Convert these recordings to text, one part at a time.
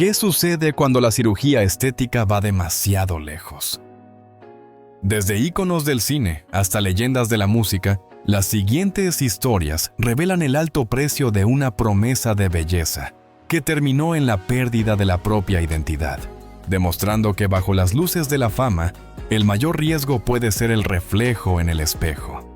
¿Qué sucede cuando la cirugía estética va demasiado lejos? Desde íconos del cine hasta leyendas de la música, las siguientes historias revelan el alto precio de una promesa de belleza que terminó en la pérdida de la propia identidad, demostrando que bajo las luces de la fama, el mayor riesgo puede ser el reflejo en el espejo.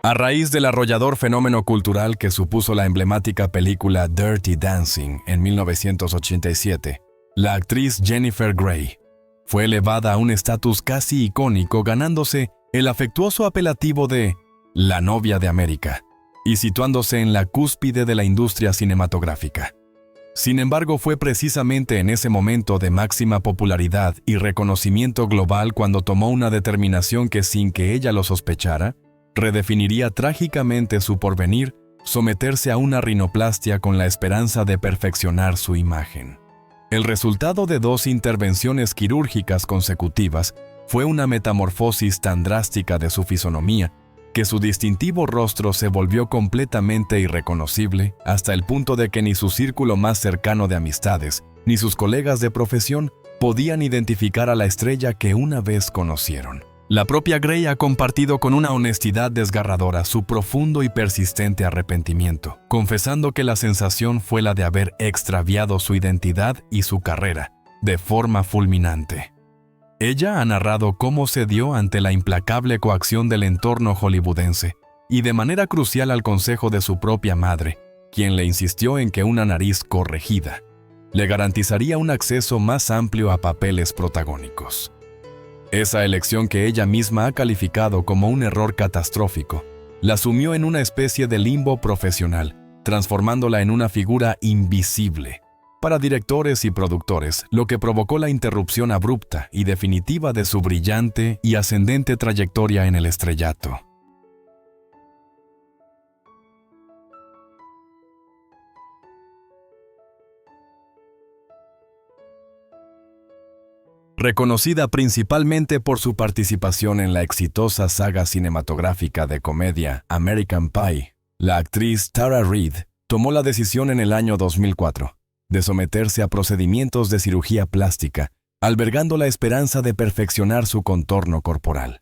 A raíz del arrollador fenómeno cultural que supuso la emblemática película Dirty Dancing en 1987, la actriz Jennifer Grey fue elevada a un estatus casi icónico, ganándose el afectuoso apelativo de la novia de América y situándose en la cúspide de la industria cinematográfica. Sin embargo, fue precisamente en ese momento de máxima popularidad y reconocimiento global cuando tomó una determinación que, sin que ella lo sospechara, redefiniría trágicamente su porvenir: someterse a una rinoplastia con la esperanza de perfeccionar su imagen. El resultado de 2 intervenciones quirúrgicas consecutivas fue una metamorfosis tan drástica de su fisonomía que su distintivo rostro se volvió completamente irreconocible, hasta el punto de que ni su círculo más cercano de amistades ni sus colegas de profesión podían identificar a la estrella que una vez conocieron. La propia Grey ha compartido con una honestidad desgarradora su profundo y persistente arrepentimiento, confesando que la sensación fue la de haber extraviado su identidad y su carrera de forma fulminante. Ella ha narrado cómo cedió ante la implacable coacción del entorno hollywoodense y de manera crucial al consejo de su propia madre, quien le insistió en que una nariz corregida le garantizaría un acceso más amplio a papeles protagónicos. Esa elección, que ella misma ha calificado como un error catastrófico, la sumió en una especie de limbo profesional, transformándola en una figura invisible para directores y productores, lo que provocó la interrupción abrupta y definitiva de su brillante y ascendente trayectoria en el estrellato. Reconocida principalmente por su participación en la exitosa saga cinematográfica de comedia American Pie, la actriz Tara Reid tomó la decisión en el año 2004 de someterse a procedimientos de cirugía plástica, albergando la esperanza de perfeccionar su contorno corporal.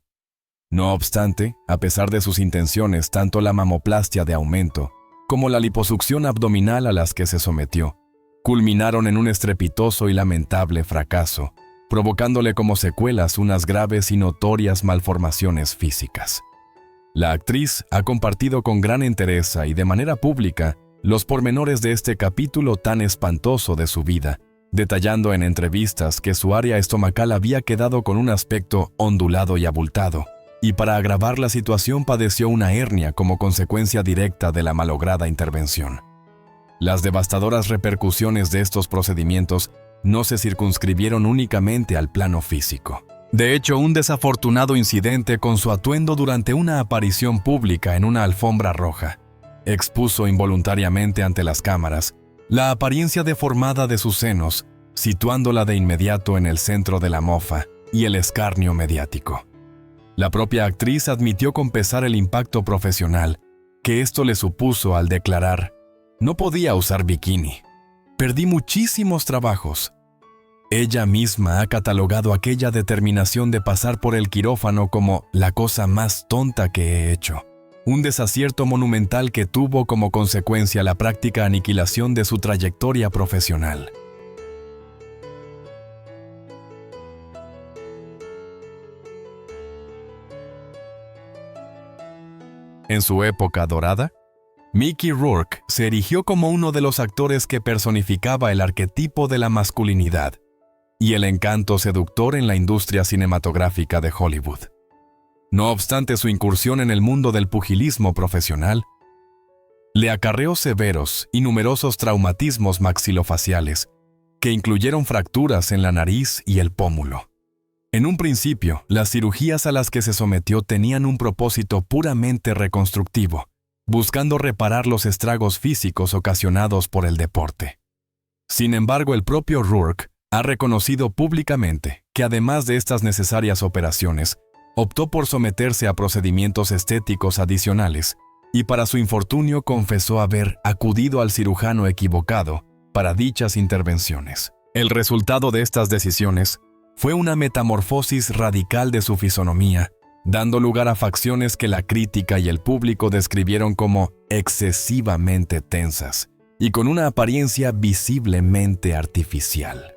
No obstante, a pesar de sus intenciones, tanto la mamoplastia de aumento como la liposucción abdominal a las que se sometió culminaron en un estrepitoso y lamentable fracaso, provocándole como secuelas unas graves y notorias malformaciones físicas. La actriz ha compartido con gran entereza y de manera pública los pormenores de este capítulo tan espantoso de su vida, detallando en entrevistas que su área estomacal había quedado con un aspecto ondulado y abultado, y para agravar la situación padeció una hernia como consecuencia directa de la malograda intervención. Las devastadoras repercusiones de estos procedimientos no se circunscribieron únicamente al plano físico. De hecho, un desafortunado incidente con su atuendo durante una aparición pública en una alfombra roja expuso involuntariamente ante las cámaras la apariencia deformada de sus senos, situándola de inmediato en el centro de la mofa y el escarnio mediático. La propia actriz admitió con pesar el impacto profesional que esto le supuso al declarar: «No podía usar bikini. Perdí muchísimos trabajos». Ella misma ha catalogado aquella determinación de pasar por el quirófano como la cosa más tonta que he hecho. Un desacierto monumental que tuvo como consecuencia la práctica aniquilación de su trayectoria profesional. En su época dorada, Mickey Rourke se erigió como uno de los actores que personificaba el arquetipo de la masculinidad y el encanto seductor en la industria cinematográfica de Hollywood. No obstante, su incursión en el mundo del pugilismo profesional le acarreó severos y numerosos traumatismos maxilofaciales que incluyeron fracturas en la nariz y el pómulo. En un principio, las cirugías a las que se sometió tenían un propósito puramente reconstructivo, buscando reparar los estragos físicos ocasionados por el deporte. Sin embargo, el propio Rourke ha reconocido públicamente que además de estas necesarias operaciones, optó por someterse a procedimientos estéticos adicionales y para su infortunio confesó haber acudido al cirujano equivocado para dichas intervenciones. El resultado de estas decisiones fue una metamorfosis radical de su fisonomía, dando lugar a facciones que la crítica y el público describieron como excesivamente tensas y con una apariencia visiblemente artificial.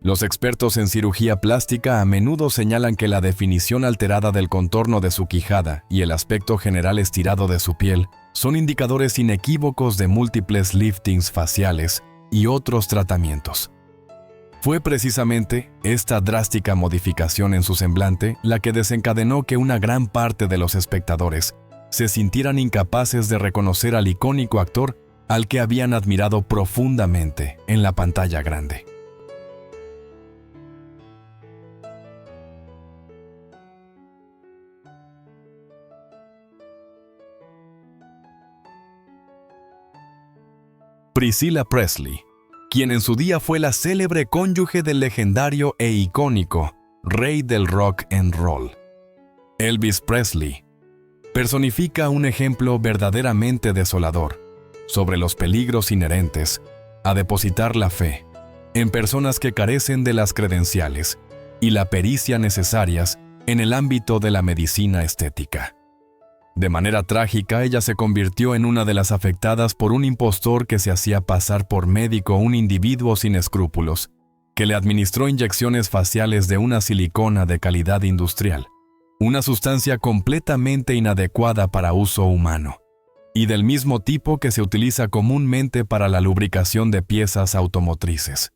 Los expertos en cirugía plástica a menudo señalan que la definición alterada del contorno de su quijada y el aspecto general estirado de su piel son indicadores inequívocos de múltiples liftings faciales y otros tratamientos. Fue precisamente esta drástica modificación en su semblante la que desencadenó que una gran parte de los espectadores se sintieran incapaces de reconocer al icónico actor al que habían admirado profundamente en la pantalla grande. Priscilla Presley, quien en su día fue la célebre cónyuge del legendario e icónico rey del rock and roll. Elvis Presley personifica un ejemplo verdaderamente desolador sobre los peligros inherentes a depositar la fe en personas que carecen de las credenciales y la pericia necesarias en el ámbito de la medicina estética. De manera trágica, ella se convirtió en una de las afectadas por un impostor que se hacía pasar por médico, un individuo sin escrúpulos, que le administró inyecciones faciales de una silicona de calidad industrial, una sustancia completamente inadecuada para uso humano, y del mismo tipo que se utiliza comúnmente para la lubricación de piezas automotrices.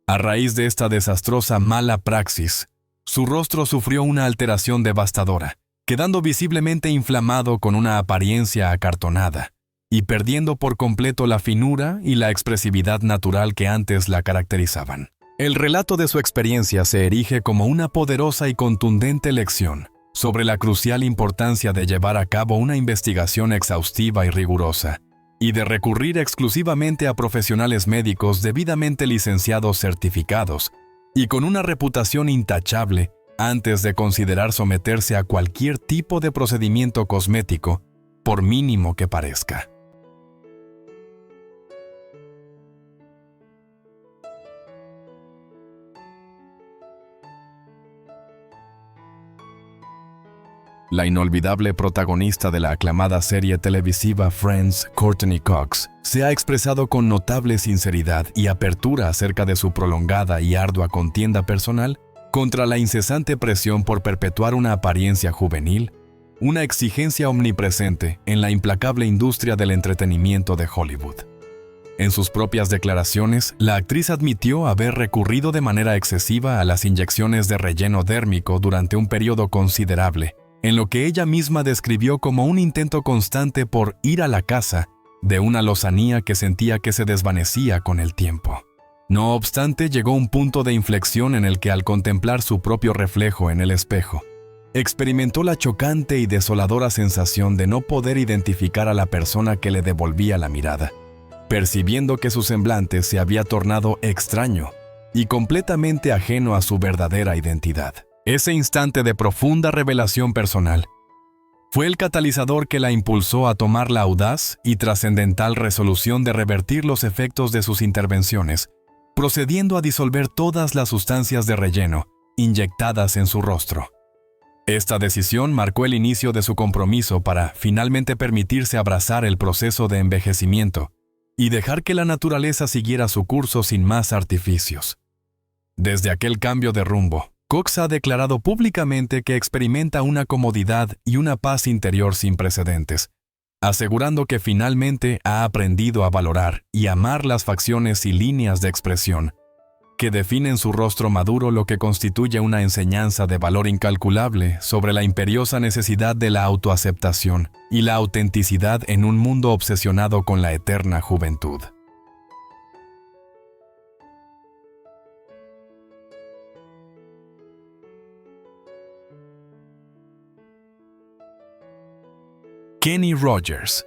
A raíz de esta desastrosa mala praxis, su rostro sufrió una alteración devastadora, quedando visiblemente inflamado con una apariencia acartonada y perdiendo por completo la finura y la expresividad natural que antes la caracterizaban. El relato de su experiencia se erige como una poderosa y contundente lección sobre la crucial importancia de llevar a cabo una investigación exhaustiva y rigurosa, y de recurrir exclusivamente a profesionales médicos debidamente licenciados certificados y con una reputación intachable antes de considerar someterse a cualquier tipo de procedimiento cosmético, por mínimo que parezca. La inolvidable protagonista de la aclamada serie televisiva Friends, Courteney Cox, se ha expresado con notable sinceridad y apertura acerca de su prolongada y ardua contienda personal contra la incesante presión por perpetuar una apariencia juvenil, una exigencia omnipresente en la implacable industria del entretenimiento de Hollywood. En sus propias declaraciones, la actriz admitió haber recurrido de manera excesiva a las inyecciones de relleno dérmico durante un periodo considerable, en lo que ella misma describió como un intento constante por ir a la casa de una lozanía que sentía que se desvanecía con el tiempo. No obstante, llegó un punto de inflexión en el que, al contemplar su propio reflejo en el espejo, experimentó la chocante y desoladora sensación de no poder identificar a la persona que le devolvía la mirada, percibiendo que su semblante se había tornado extraño y completamente ajeno a su verdadera identidad. Ese instante de profunda revelación personal fue el catalizador que la impulsó a tomar la audaz y trascendental resolución de revertir los efectos de sus intervenciones, procediendo a disolver todas las sustancias de relleno inyectadas en su rostro. Esta decisión marcó el inicio de su compromiso para finalmente permitirse abrazar el proceso de envejecimiento y dejar que la naturaleza siguiera su curso sin más artificios. Desde aquel cambio de rumbo, Cox ha declarado públicamente que experimenta una comodidad y una paz interior sin precedentes, asegurando que finalmente ha aprendido a valorar y amar las facciones y líneas de expresión que definen su rostro maduro, lo que constituye una enseñanza de valor incalculable sobre la imperiosa necesidad de la autoaceptación y la autenticidad en un mundo obsesionado con la eterna juventud. Kenny Rogers.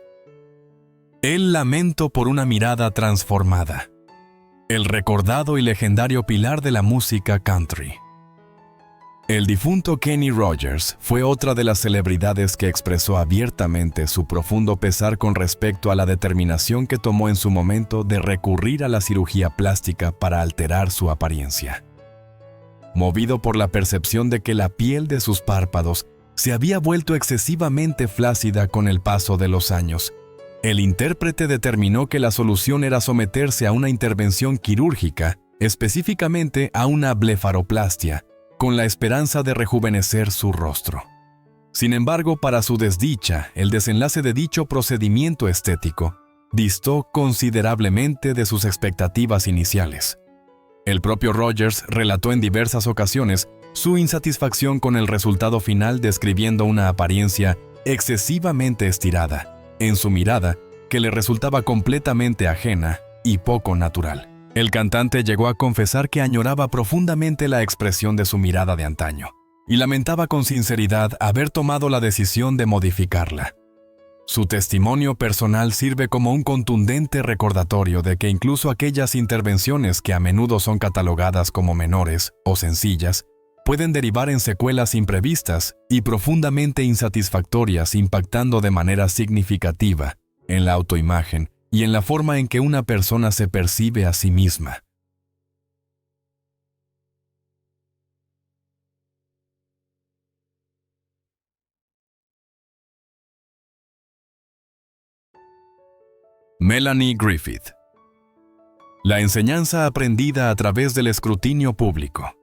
El lamento por una mirada transformada. El recordado y legendario pilar de la música country. El difunto Kenny Rogers fue otra de las celebridades que expresó abiertamente su profundo pesar con respecto a la determinación que tomó en su momento de recurrir a la cirugía plástica para alterar su apariencia. Movido por la percepción de que la piel de sus párpados se había vuelto excesivamente flácida con el paso de los años, el intérprete determinó que la solución era someterse a una intervención quirúrgica, específicamente a una blefaroplastia, con la esperanza de rejuvenecer su rostro. Sin embargo, para su desdicha, el desenlace de dicho procedimiento estético distó considerablemente de sus expectativas iniciales. El propio Rogers relató en diversas ocasiones su insatisfacción con el resultado final, describiendo una apariencia excesivamente estirada en su mirada que le resultaba completamente ajena y poco natural. El cantante llegó a confesar que añoraba profundamente la expresión de su mirada de antaño y lamentaba con sinceridad haber tomado la decisión de modificarla. Su testimonio personal sirve como un contundente recordatorio de que incluso aquellas intervenciones que a menudo son catalogadas como menores o sencillas, pueden derivar en secuelas imprevistas y profundamente insatisfactorias, impactando de manera significativa en la autoimagen y en la forma en que una persona se percibe a sí misma. Melanie Griffith. La enseñanza aprendida a través del escrutinio público.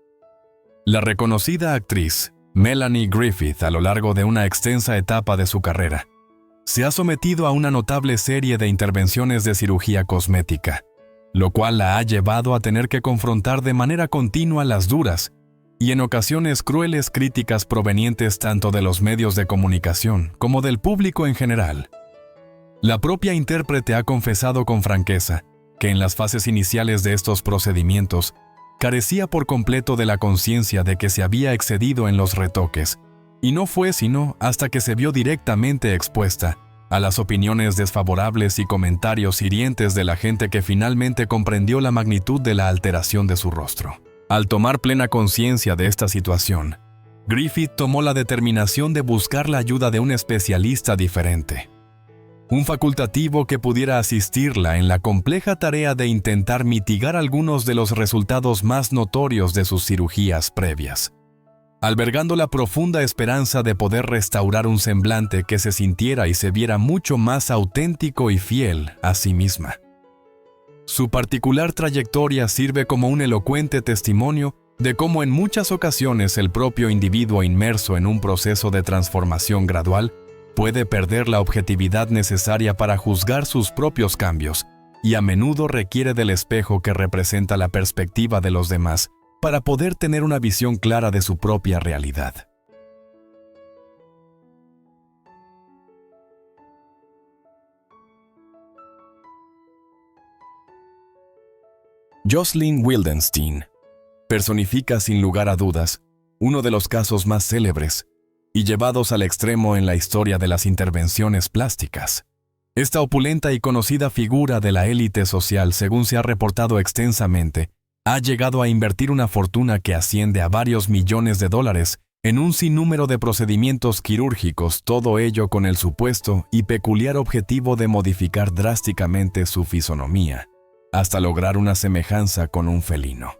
La reconocida actriz Melanie Griffith, a lo largo de una extensa etapa de su carrera, se ha sometido a una notable serie de intervenciones de cirugía cosmética, lo cual la ha llevado a tener que confrontar de manera continua las duras y en ocasiones crueles críticas provenientes tanto de los medios de comunicación como del público en general. La propia intérprete ha confesado con franqueza que en las fases iniciales de estos procedimientos carecía por completo de la conciencia de que se había excedido en los retoques, y no fue sino hasta que se vio directamente expuesta a las opiniones desfavorables y comentarios hirientes de la gente que finalmente comprendió la magnitud de la alteración de su rostro. Al tomar plena conciencia de esta situación, Griffith tomó la determinación de buscar la ayuda de un especialista diferente, un facultativo que pudiera asistirla en la compleja tarea de intentar mitigar algunos de los resultados más notorios de sus cirugías previas, albergando la profunda esperanza de poder restaurar un semblante que se sintiera y se viera mucho más auténtico y fiel a sí misma. Su particular trayectoria sirve como un elocuente testimonio de cómo en muchas ocasiones el propio individuo inmerso en un proceso de transformación gradual puede perder la objetividad necesaria para juzgar sus propios cambios y a menudo requiere del espejo que representa la perspectiva de los demás para poder tener una visión clara de su propia realidad. Jocelyn Wildenstein personifica sin lugar a dudas uno de los casos más célebres y llevados al extremo en la historia de las intervenciones plásticas. Esta opulenta y conocida figura de la élite social, según se ha reportado extensamente, ha llegado a invertir una fortuna que asciende a varios millones de dólares en un sinnúmero de procedimientos quirúrgicos, todo ello con el supuesto y peculiar objetivo de modificar drásticamente su fisonomía, hasta lograr una semejanza con un felino.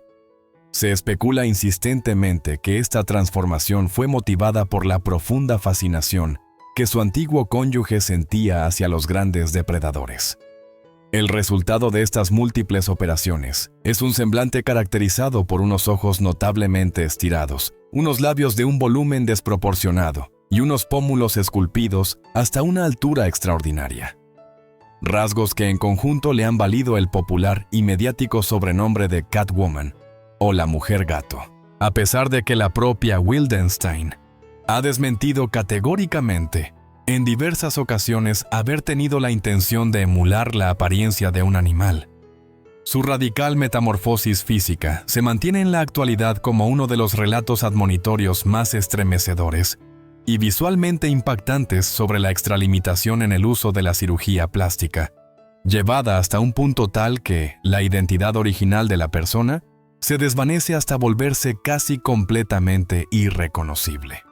Se especula insistentemente que esta transformación fue motivada por la profunda fascinación que su antiguo cónyuge sentía hacia los grandes depredadores. El resultado de estas múltiples operaciones es un semblante caracterizado por unos ojos notablemente estirados, unos labios de un volumen desproporcionado y unos pómulos esculpidos hasta una altura extraordinaria. Rasgos que en conjunto le han valido el popular y mediático sobrenombre de Catwoman o la mujer gato, a pesar de que la propia Wildenstein ha desmentido categóricamente en diversas ocasiones haber tenido la intención de emular la apariencia de un animal. Su radical metamorfosis física se mantiene en la actualidad como uno de los relatos admonitorios más estremecedores y visualmente impactantes sobre la extralimitación en el uso de la cirugía plástica, llevada hasta un punto tal que la identidad original de la persona se desvanece hasta volverse casi completamente irreconocible.